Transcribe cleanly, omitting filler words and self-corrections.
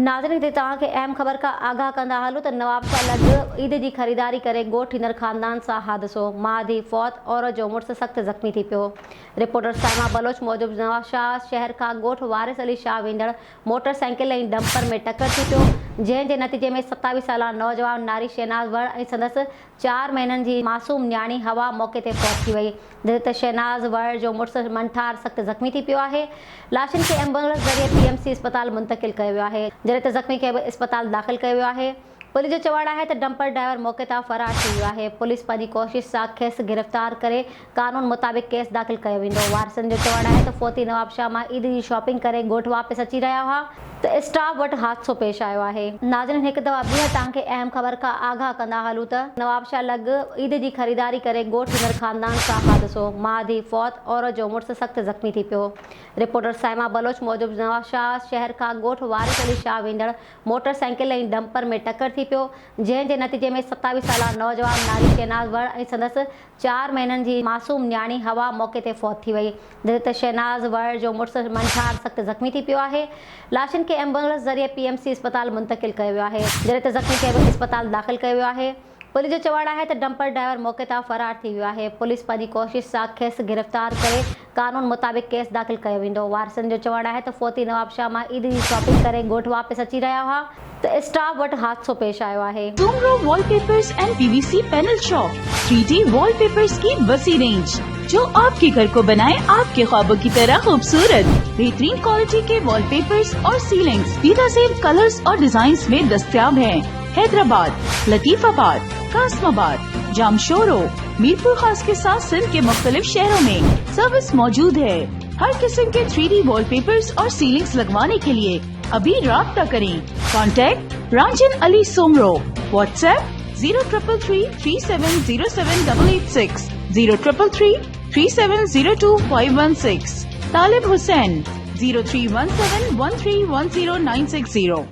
नाज़रीन ते तव्हांखे अहम ख़बर का आगाह कंदा हलूं त नवाबशाह लॻ ईद जी ख़रीदारी करे ॻोठ हींदड़ ख़ानदान सां हादिसो। मादी फौत औरत जो मुड़ुसु सख़्तु ज़ख़्मी थी पियो। रिपोर्टर साइमा बलोच मूजिबि नवाबशाह शहर खां ॻोठ वारिस अली शाह वेंदड़ मोटरसाइकिल ऐं डंपर में टकर थी पियो, जंहिं जे नतीजे में 27 साला नौजवान नारी शहनाज़ वड़ ऐं संदसि 4 महीननि जी मासूम न्याणी हवा मौक़े ते फौत थी वई, जॾहिं त शहनाज़ वड़ जो मुड़ुसु मंठार सख़्तु ज़ख़्मी थी पियो आहे। लाशुनि खे एम्बुलेंस ज़रिए PMC अस्पताल मुंतक़िल कयो वियो आहे, जॾहिं त ज़ख़्मी खे बि अस्पताल दाख़िल कयो वियो आहे। पुलिस जो चवणु आहे त डंपर ड्राइवर मौक़े तां फ़रार थी वियो आहे। पुलिस पंहिंजी कोशिश सां खेसि गिरफ़्तार करे क़ानून मुताबिक़ केस दाख़िल कयो वेंदो। वारिसनि जो चवणु आहे त फ़ौती नवाबशाह मां ईद जी शॉपिंग करे ॻोठ वापसि अची रहिया हुआ त स्टाफ वटि हादिसो पेश आयो आहे। नाज़रीन हिकु दफ़ा ॿीहर तव्हांखे अहम ख़बर खां आगाह कंदा हलूं त नवाबशाह लॻ ईद जी ख़रीदारी करे ॻोठ हींदड़ ख़ानदान सां हादिसो। मादी फौत औरत जो मुड़ुसु सख़्तु ज़ख़्मी थी पियो। रिपोर्टर साइमा बलोच मूजिबि नवाबशाह शहर खां ॻोठ वारिस अली शाह वेंदड़ मोटरसाइकिल ऐं डंपर में टकर थी पियो, जंहिं जे नतीजे में 27 साला नौजवान नारी शहनाज़ वड़ ऐं संदसि 4 महीननि जी मासूम न्याणी हवा मौक़े ते फौत थी वई, जॾहिं त शहनाज़ वड़ जो मुड़ुसु मंठार सख़्तु ज़ख़्मी थी पियो आहे। लाशुनि खे एम्बुलेंस ज़रिए PMC अस्पताल मुंतक़िल कयो वियो आहे, जॾहिं त ज़ख़्मी खे बि अस्पताल दाख़िल कयो वियो आहे। पुलिस जो चवणु आहे त डंपर ड्राइवर मौक़े तां फ़रार थी वियो आहे। पुलिस पंहिंजी कोशिश सां खेसि गिरफ़्तार करे क़ानून मुताबिक़ केस दाख़िल कयो वेंदो। वारिसनि जो चवणु आहे त फ़ौती नवाबशाह मां ईद जी शॉपिंग करे ॻोठ वापसि अची रहिया हुआ त स्टाफ वटि हादिसो पेश आयो आहे। Soomro wallpapers and PVC panel shop 3D wallpapers की वसी रेंज जो आपके घर को बनाए आपके ख्वाबों की तरह खूबसूरत। बेहतरीन क्वालिटी के वॉलपेपर्स और सीलिंग्स बेनज़ीर कलर्स और डिजाइन्स में दस्तयाब हैं। हैदराबाद, लतीफाबाद, कासमाबाद, जामशोरो, मीरपुर खास के साथ सिंध के मुख्तलिफ शहरों में सर्विस मौजूद है। हर किस्म के 3D वॉलपेपर्स और सीलिंग्स लगवाने के लिए अभी राब्ता करें। कॉन्टैक्ट रांझन अली सोमरो। व्हाट्सएप 0333370786, 03333702 516। तालिब हुसैन 031713109660।